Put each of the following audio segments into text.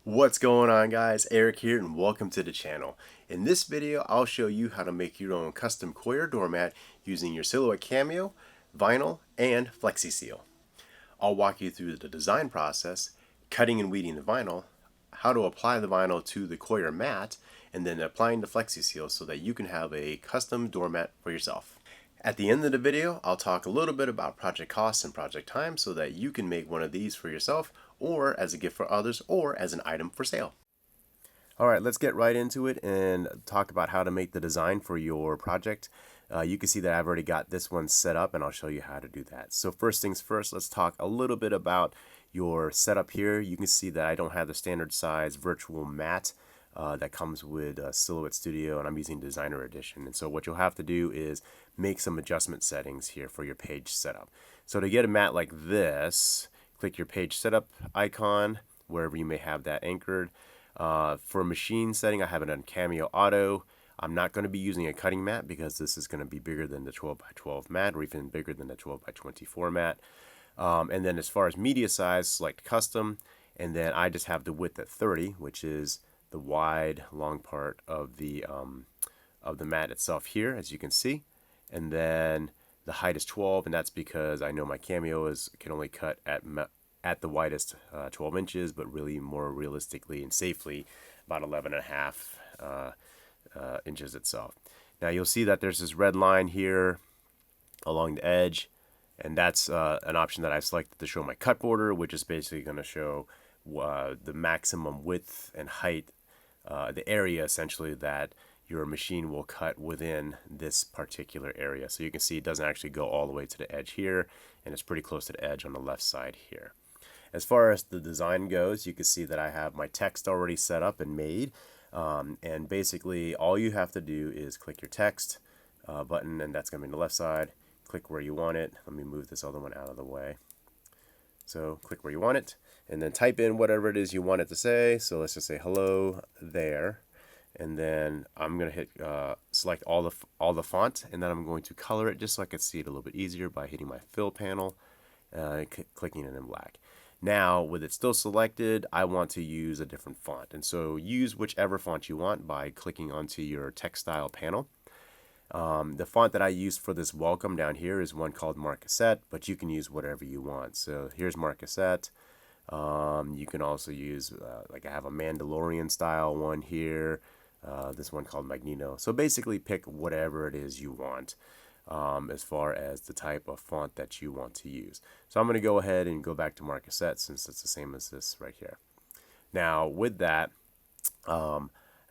What's going on, guys? Eric here and welcome to the channel. In this video I'll show you how to make your own custom coir doormat using your Silhouette Cameo, vinyl, and Flexiseal. I'll walk you through the design process, cutting and weeding the vinyl, how to apply the vinyl to the coir mat, and then applying the Flexiseal so that you can have a custom doormat for yourself. At the end of the video, I'll talk a little bit about project costs and project time so that you can make one of these for yourself or as a gift for others or as an item for sale. Alright, let's get right into it and talk about how to make the design for your project. You can see that I've already got this one set up and I'll show you how to do that. So first things first, let's talk a little bit about your setup here. You can see that I don't have the standard size virtual mat that comes with Silhouette Studio, and I'm using Designer Edition. And so what you'll have to do is make some adjustment settings here for your page setup. So to get a mat like this, click your page setup icon wherever you may have that anchored. For machine setting, I have it on Cameo Auto. I'm not going to be using a cutting mat because this is going to be bigger than the 12 by 12 mat or even bigger than the 12 by 24 mat. And then as far as media size, select custom, and then I just have the width at 30, which is the wide long part of the mat itself here, as you can see. And then the height is 12, and that's because I know my Cameo can only cut at the widest 12 inches, but really more realistically and safely about 11.5 inches itself. Now you'll see that there's this red line here along the edge, and that's an option that I selected to show my cut border, which is basically going to show the maximum width and height, the area essentially that your machine will cut within this particular area. So you can see it doesn't actually go all the way to the edge here, and it's pretty close to the edge on the left side here. As far as the design goes, you can see that I have my text already set up and made, and basically all you have to do is click your text button, and that's going to be on the left side. Click where you want it. Let me move this other one out of the way. So click where you want it, and then type in whatever it is you want it to say. So let's just say hello there, and then I'm going to hit select all the font, and then I'm going to color it just so I can see it a little bit easier by hitting my fill panel, clicking it in black. Now with it still selected, I want to use a different font, and so use whichever font you want by clicking onto your text style panel. The font that I used for this welcome down here is one called Marquisette, but you can use whatever you want. So here's Marquisette. You can also use, like I have a Mandalorian style one here, this one called Magneto. So basically pick whatever it is you want as far as the type of font that you want to use. So I'm going to go ahead and go back to Marquisette since it's the same as this right here. Now with that,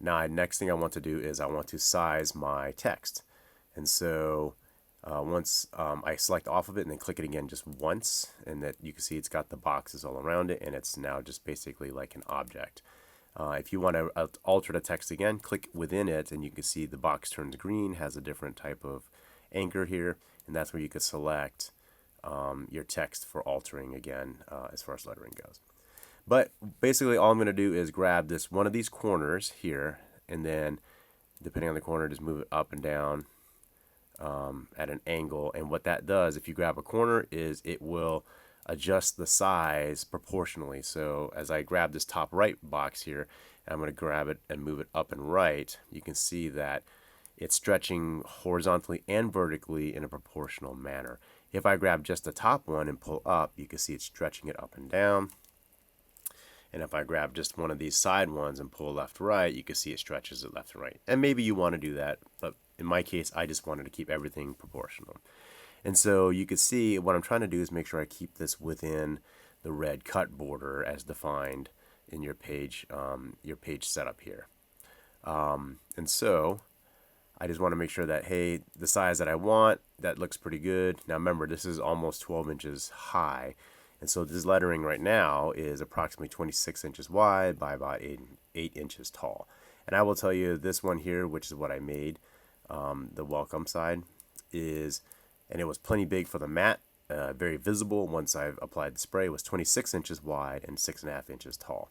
next thing I want to do is I want to size my text. And so once I select off of it and then click it again just once, and that you can see it's got the boxes all around it, and it's now just basically like an object. If you want to alter the text again, click within it, and you can see the box turns green, has a different type of anchor here, and that's where you could select your text for altering again as far as lettering goes. But basically all I'm going to do is grab this one of these corners here, and then depending on the corner, just move it up and down at an angle. And what that does, if you grab a corner, is it will adjust the size proportionally. So as I grab this top right box here, I'm going to grab it and move it up and right, you can see that it's stretching horizontally and vertically in a proportional manner. If I grab just the top one and pull up, you can see it's stretching it up and down. And if I grab just one of these side ones and pull left right, you can see it stretches it left and right. And maybe you want to do that, but in my case, I just wanted to keep everything proportional. And so you can see what I'm trying to do is make sure I keep this within the red cut border as defined in your page setup here. And so I just want to make sure that, hey, the size that I want, that looks pretty good. Now remember, this is almost 12 inches high. And so this lettering right now is approximately 26 inches wide by about 8 inches tall. And I will tell you this one here, which is what I made, the welcome side, and it was plenty big for the mat, very visible once I've applied the spray, was 26 inches wide and 6.5 inches tall.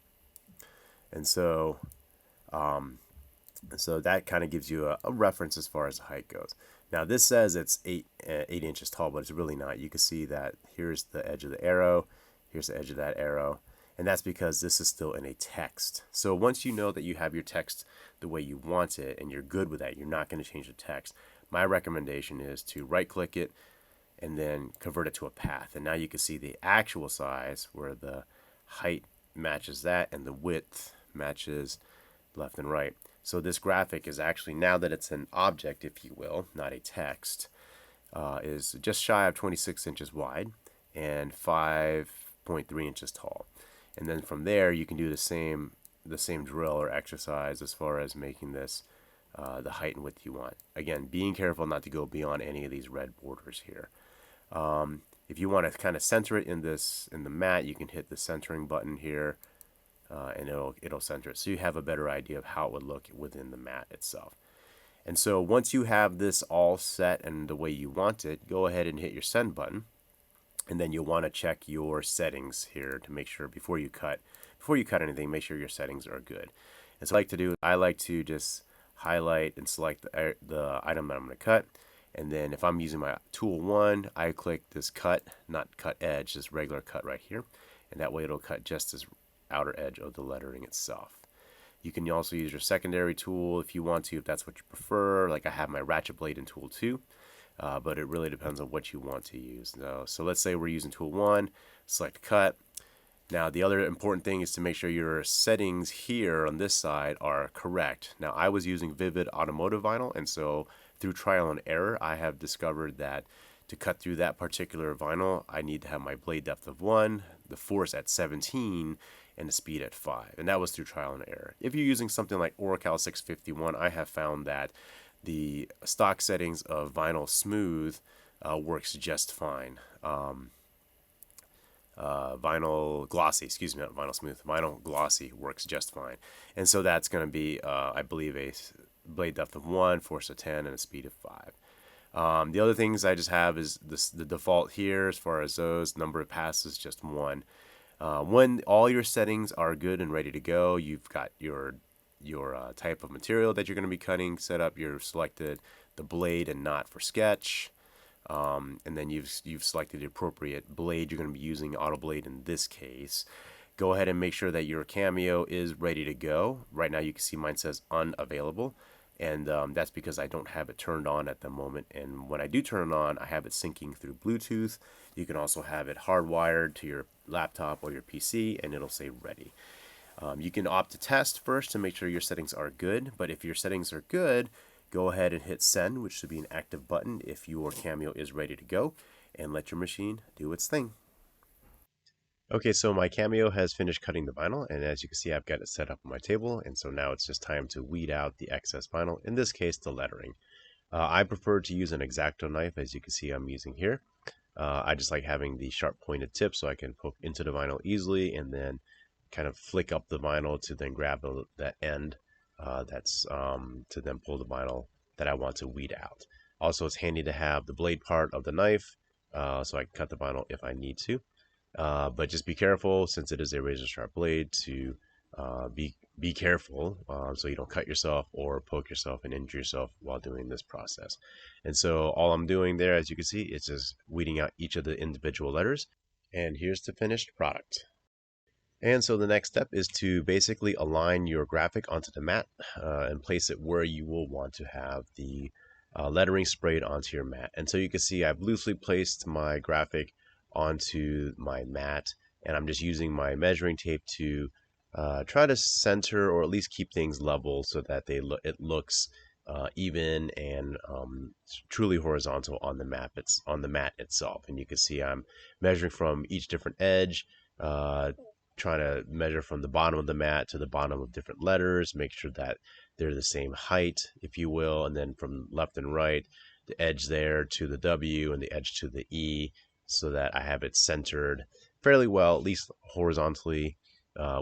And so that kind of gives you a reference as far as the height goes. Now this says it's 8 inches tall, but it's really not. You can see that here's the edge of the arrow, here's the edge of that arrow, And that's because this is still in a text. So once you know that you have your text the way you want it and you're good with that, you're not going to change the text. My recommendation is to right click it and then convert it to a path. And now you can see the actual size where the height matches that and the width matches left and right. So this graphic is actually, now that it's an object, if you will, not a text, is just shy of 26 inches wide and 5.3 inches tall. And then from there, you can do the same drill or exercise as far as making this the height and width you want. Again, being careful not to go beyond any of these red borders here. If you want to kind of center it in the mat, you can hit the centering button here, and it'll center it. So you have a better idea of how it would look within the mat itself. And so once you have this all set and the way you want it, go ahead and hit your send button. And then you'll want to check your settings here to make sure before you cut anything, make sure your settings are good. And so I like to just highlight and select the item that I'm going to cut. And then if I'm using my tool 1, I click this cut, not cut edge, this regular cut right here. And that way it'll cut just this outer edge of the lettering itself. You can also use your secondary tool if you want to, if that's what you prefer. Like I have my ratchet blade in tool 2. But it really depends on what you want to use. So let's say we're using tool 1, select cut. Now the other important thing is to make sure your settings here on this side are correct. Now I was using Vivid Automotive Vinyl, and so through trial and error I have discovered that to cut through that particular vinyl I need to have my blade depth of 1, the force at 17, and the speed at 5. And that was through trial and error. If you're using something like Oracal 651, I have found that the stock settings of Vinyl Smooth works just fine. Vinyl Glossy, excuse me, not Vinyl Smooth, Vinyl Glossy works just fine. And so that's going to be, I believe, a blade depth of 1, force of 10, and a speed of 5. The other things I just have is the default here as far as those, number of passes, just 1. When all your settings are good and ready to go, you've got your type of material that you're going to be cutting set up. You've selected the blade and knot for sketch, and then you've selected the appropriate blade you're going to be using, auto blade in this case. Go ahead and make sure that your Cameo is ready to go. Right now you can see mine says unavailable, and that's because I don't have it turned on at the moment. And when I do turn it on, I have it syncing through Bluetooth. You can also have it hardwired to your laptop or your PC, and it'll say ready. You can opt to test first to make sure your settings are good, but if your settings are good, go ahead and hit send, which should be an active button if your Cameo is ready to go, and let your machine do its thing. Okay, so my Cameo has finished cutting the vinyl, and as you can see, I've got it set up on my table, and so now it's just time to weed out the excess vinyl, in this case, the lettering. I prefer to use an X-Acto knife, as you can see I'm using here. I just like having the sharp pointed tip so I can poke into the vinyl easily, and then kind of flick up the vinyl to then grab that end to then pull the vinyl that I want to weed out. Also, it's handy to have the blade part of the knife so I can cut the vinyl if I need to. But just be careful, since it is a razor sharp blade, to be careful so you don't cut yourself or poke yourself and injure yourself while doing this process. And so all I'm doing there, as you can see, is just weeding out each of the individual letters. And here's the finished product. And so the next step is to basically align your graphic onto the mat and place it where you will want to have the lettering sprayed onto your mat. And so you can see I've loosely placed my graphic onto my mat, and I'm just using my measuring tape to try to center or at least keep things level so that it looks even and truly horizontal on the mat. It's on the mat itself, and you can see I'm measuring from each different edge, trying to measure from the bottom of the mat to the bottom of different letters, make sure that they're the same height, if you will, and then from left and right, the edge there to the W and the edge to the E, so that I have it centered fairly well, at least horizontally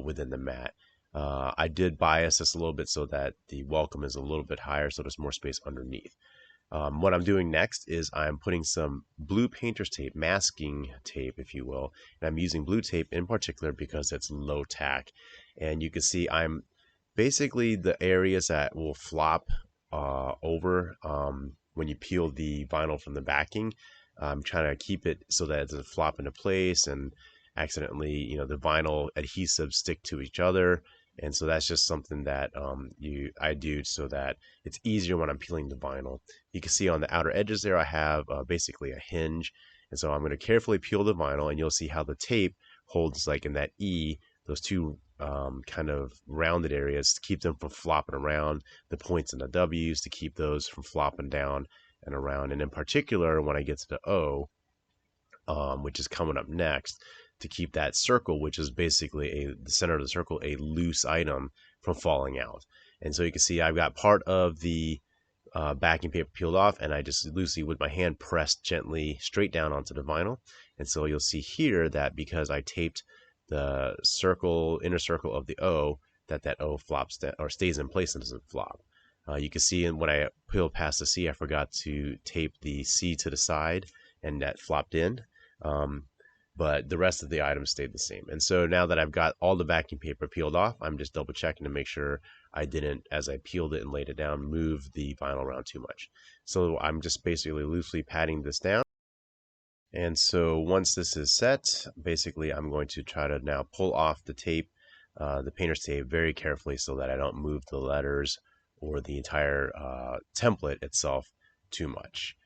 within the mat. I did bias this a little bit so that the welcome is a little bit higher, so there's more space underneath. What I'm doing next is I'm putting some blue painter's tape, masking tape, if you will, and I'm using blue tape in particular because it's low tack. And you can see I'm basically the areas that will flop over when you peel the vinyl from the backing. I'm trying to keep it so that it doesn't flop into place, and accidentally, the vinyl adhesives stick to each other. And so that's just something that I do so that it's easier when I'm peeling the vinyl. You can see on the outer edges there, I have basically a hinge. And so I'm going to carefully peel the vinyl, and you'll see how the tape holds, like in that E, those two kind of rounded areas to keep them from flopping around, the points and the W's to keep those from flopping down and around. And in particular, when I get to the O, which is coming up next, to keep that circle, which is basically the center of the circle, a loose item, from falling out. And so you can see I've got part of the backing paper peeled off, and I just loosely with my hand pressed gently straight down onto the vinyl. And so you'll see here that because I taped the inner circle of the O, that O flops down, or stays in place and doesn't flop. You can see when I peeled past the C, I forgot to tape the C to the side, and that flopped in. But the rest of the items stayed the same. And so now that I've got all the backing paper peeled off, I'm just double checking to make sure I didn't, as I peeled it and laid it down, move the vinyl around too much. So I'm just basically loosely patting this down. And so once this is set, basically I'm going to try to now pull off the tape, the painter's tape, very carefully so that I don't move the letters or the entire template itself too much.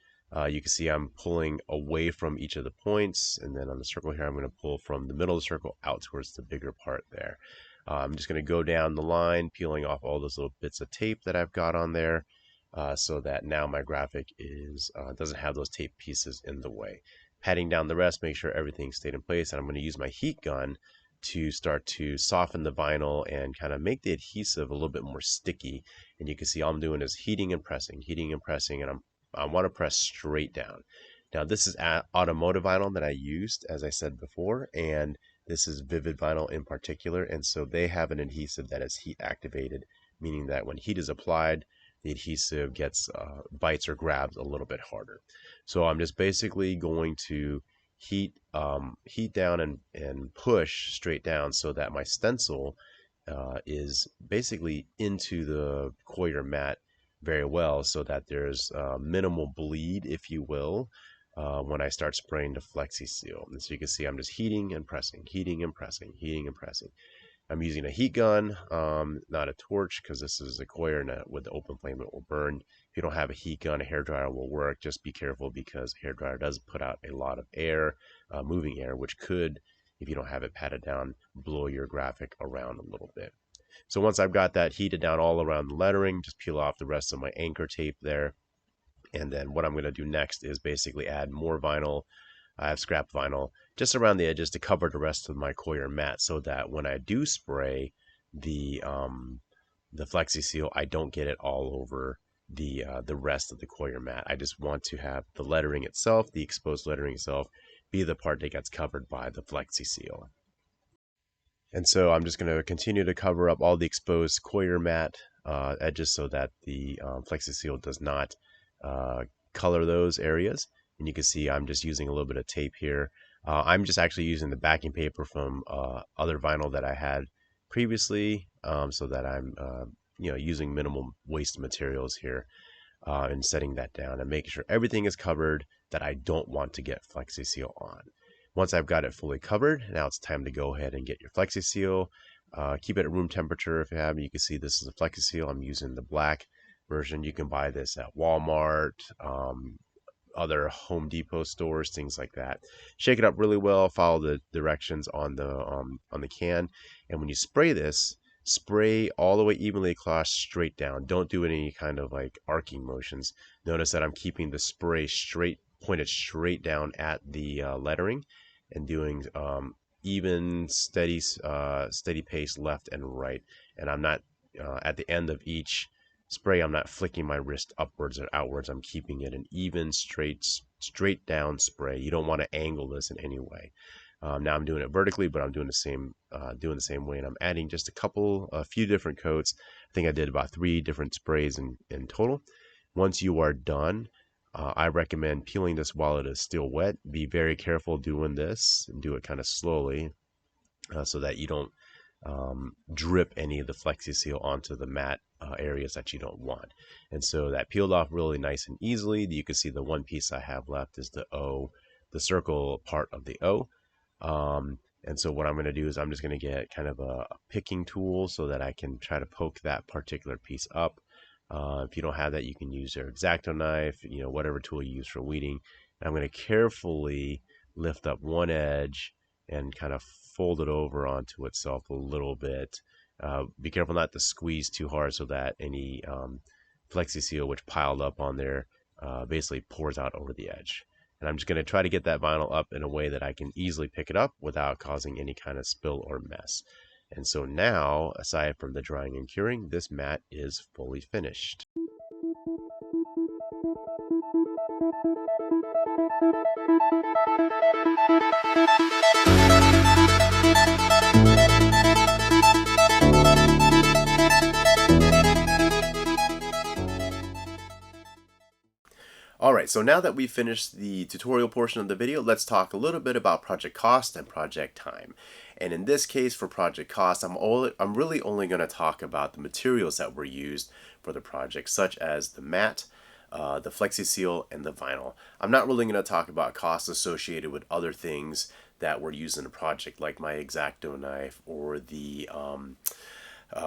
You can see I'm pulling away from each of the points, and then on the circle here, I'm going to pull from the middle of the circle out towards the bigger part there. I'm just going to go down the line, peeling off all those little bits of tape that I've got on there, so that now my graphic doesn't have those tape pieces in the way. Patting down the rest, make sure everything stayed in place, and I'm going to use my heat gun to start to soften the vinyl and kind of make the adhesive a little bit more sticky. And you can see all I'm doing is heating and pressing, and I want to press straight down. Now this is automotive vinyl that I used, as I said before, and this is vivid vinyl in particular, and so they have an adhesive that is heat activated, meaning that when heat is applied, the adhesive gets bites or grabs a little bit harder. So I'm just basically going to heat down and push straight down so that my stencil is basically into the coir mat very well, so that there's minimal bleed, if you will, when I start spraying the Flexiseal. And so you can see I'm just heating and pressing, heating and pressing, heating and pressing. I'm using a heat gun, not a torch, because this is a coir, and with the open flame it will burn. If you don't have a heat gun, a hairdryer will work. Just be careful, because a hairdryer does put out a lot of air, moving air, which could, if you don't have it patted down, blow your graphic around a little bit. So once I've got that heated down all around the lettering, just peel off the rest of my anchor tape there. And then what I'm going to do next is basically add more vinyl. I have scrap vinyl just around the edges to cover the rest of my coir mat, so that when I do spray the Flexiseal, I don't get it all over the rest of the coir mat. I just want to have the lettering itself, the exposed lettering itself, be the part that gets covered by the Flexiseal. And so I'm just going to continue to cover up all the exposed coir mat edges so that the Flexiseal does not color those areas. And you can see I'm just using a little bit of tape here. I'm just actually using the backing paper from other vinyl that I had previously, so that I'm using minimal waste materials here, and setting that down and making sure everything is covered that I don't want to get Flexiseal on. Once I've got it fully covered, now it's time to go ahead and get your Flexiseal. Keep it at room temperature if you have. You can see this is a Flexiseal. I'm using the black version. You can buy this at Walmart, other Home Depot stores, things like that. Shake it up really well. Follow the directions on the can, and when you spray this, spray all the way evenly across, straight down. Don't do any kind of like arcing motions. Notice that I'm keeping the spray pointed straight down at the lettering, and doing even steady pace left and right. And I'm not at the end of each spray, I'm not flicking my wrist upwards or outwards. I'm keeping it an even straight down spray. You don't want to angle this in any way. Now I'm doing it vertically, but I'm doing the same way, and I'm adding just a few different coats. I think I did about 3 different sprays in total. Once you are done, I recommend peeling this while it is still wet. Be very careful doing this, and do it kind of slowly, so that you don't drip any of the Flexiseal onto the matte areas that you don't want. And so that peeled off really nice and easily. You can see the one piece I have left is the O, the circle part of the O. And so what I'm going to do is I'm just going to get kind of a picking tool so that I can try to poke that particular piece up. If you don't have that, you can use your X-Acto knife, whatever tool you use for weeding. And I'm going to carefully lift up one edge and kind of fold it over onto itself a little bit. Be careful not to squeeze too hard so that any Flexiseal which piled up on there basically pours out over the edge. And I'm just going to try to get that vinyl up in a way that I can easily pick it up without causing any kind of spill or mess. And so now, aside from the drying and curing, this mat is fully finished. Alright, so now that we've finished the tutorial portion of the video, let's talk a little bit about project cost and project time. And in this case, for project cost, I'm really only going to talk about the materials that were used for the project, such as the mat, the Flexiseal, and the vinyl. I'm not really going to talk about costs associated with other things that were used in the project, like my X-Acto knife or the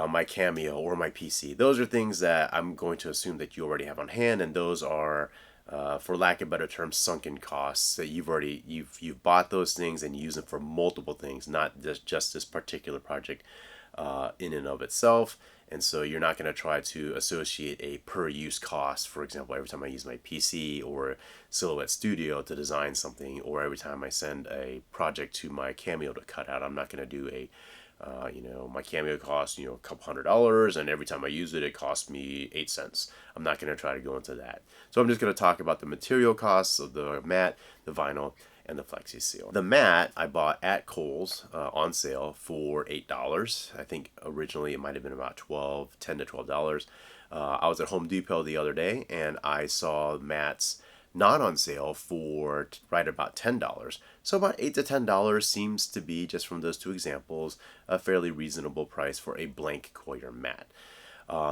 my Cameo or my PC. Those are things that I'm going to assume that you already have on hand, and those are for lack of a better term, sunken costs. That you've bought those things and you use them for multiple things, not just this particular project in and of itself. And so you're not going to try to associate a per use cost. For example, every time I use my PC or Silhouette Studio to design something, or every time I send a project to my Cameo to cut out, I'm not going to do a my Cameo costs, a couple $100, and every time I use it, it costs me 8 cents. I'm not going to try to go into that. So I'm just going to talk about the material costs of the mat, the vinyl, and the Flexiseal. The mat I bought at Kohl's on sale for $8. I think originally it might have been about $10 to $12. I was at Home Depot the other day and I saw mats not on sale for right about $10. So about $8 to $10 seems to be, just from those two examples, a fairly reasonable price for a blank coir mat.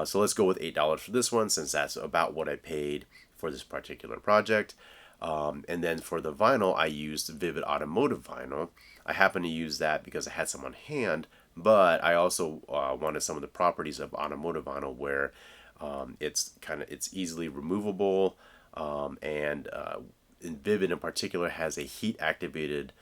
So let's go with $8 for this one, since that's about what I paid for this particular project. And then for the vinyl, I used Vivid Automotive vinyl. I happen to use that because I had some on hand, but I also wanted some of the properties of automotive vinyl, where it's easily removable. And Vivid in particular has a heat activated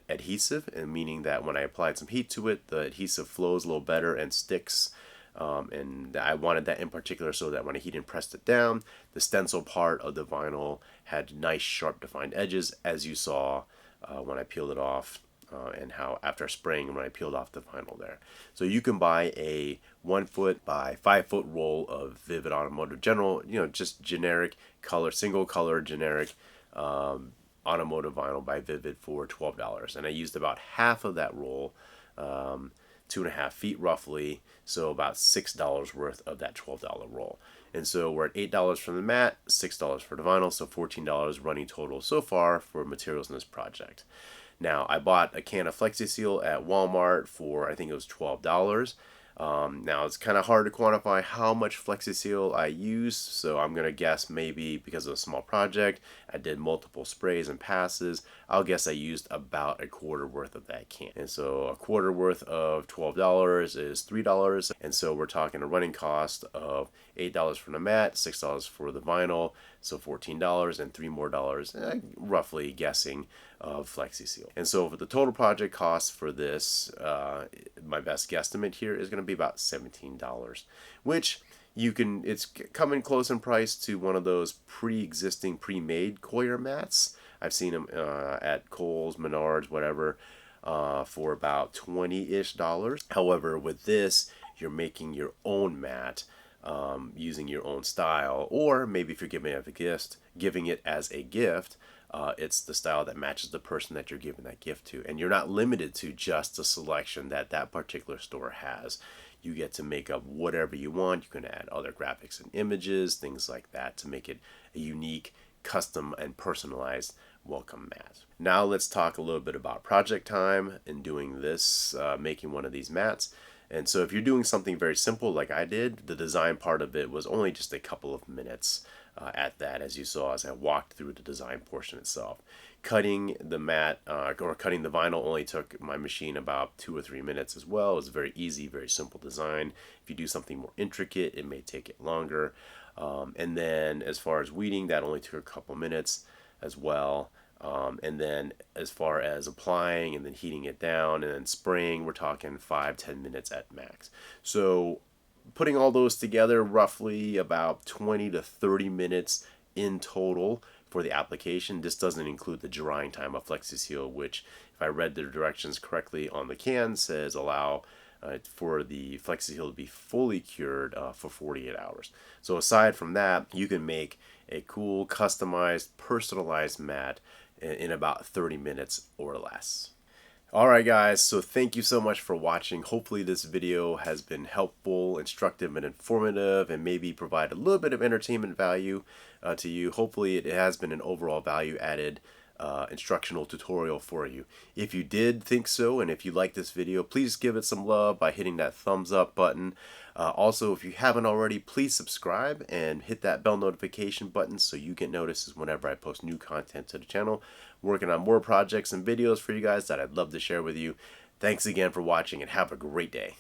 adhesive, and meaning that when I applied some heat to it, the adhesive flows a little better and sticks. And I wanted that in particular so that when I heat and pressed it down, the stencil part of the vinyl had nice sharp defined edges, as you saw when I peeled it off. And how after spraying, when I peeled off the vinyl there. So you can buy a 1 foot by 5 foot roll of Vivid Automotive General, just generic color, single color, generic automotive vinyl by Vivid for $12. And I used about half of that roll, 2.5 feet roughly, so about $6 worth of that $12 roll. And so we're at $8 for the mat, $6 for the vinyl, so $14 running total so far for materials in this project. Now, I bought a can of Flexiseal at Walmart for, I think it was $12. Now, it's kind of hard to quantify how much Flexiseal I used, so I'm going to guess maybe because of a small project, I did multiple sprays and passes. I'll guess I used about a quarter worth of that can. And so a quarter worth of $12 is $3. And so we're talking a running cost of $8 for the mat, $6 for the vinyl, so $14, and $3 more, roughly guessing, of Flexiseal. And so for the total project cost for this, my best guesstimate here is going to be about $17, which it's coming close in price to one of those pre-existing, pre-made coir mats. I've seen them at Kohl's, Menards, whatever, for about $20-ish. However, with this, you're making your own mat, using your own style, or maybe if you're giving it as a gift, it's the style that matches the person that you're giving that gift to. And you're not limited to just the selection that that particular store has. You get to make up whatever you want. You can add other graphics and images, things like that, to make it a unique, custom, and personalized welcome mat. Now let's talk a little bit about project time in doing this, making one of these mats. And so if you're doing something very simple like I did, the design part of it was only just a couple of minutes. at that, as you saw as I walked through the design portion itself. Cutting the mat or cutting the vinyl only took my machine about 2 or 3 minutes as well. It's very easy, very simple design. If you do something more intricate, it may take it longer. And then as far as weeding, that only took a couple minutes as well. And then as far as applying and then heating it down and then spraying, we're talking 5-10 minutes at max. So putting all those together, roughly about 20 to 30 minutes in total for the application. This doesn't include the drying time of Flexiseal, which, if I read the directions correctly on the can, says allow for the Flexiseal to be fully cured for 48 hours. So aside from that, you can make a cool, customized, personalized mat in about 30 minutes or less. Alright guys, so thank you so much for watching. Hopefully this video has been helpful, instructive, and informative, and maybe provide a little bit of entertainment value to you. Hopefully it has been an overall value added instructional tutorial for you. If you did think so, and if you like this video, please give it some love by hitting that thumbs up button. Also, if you haven't already, please subscribe and hit that bell notification button so you get notices whenever I post new content to the channel. Working on more projects and videos for you guys that I'd love to share with you. Thanks again for watching and have a great day.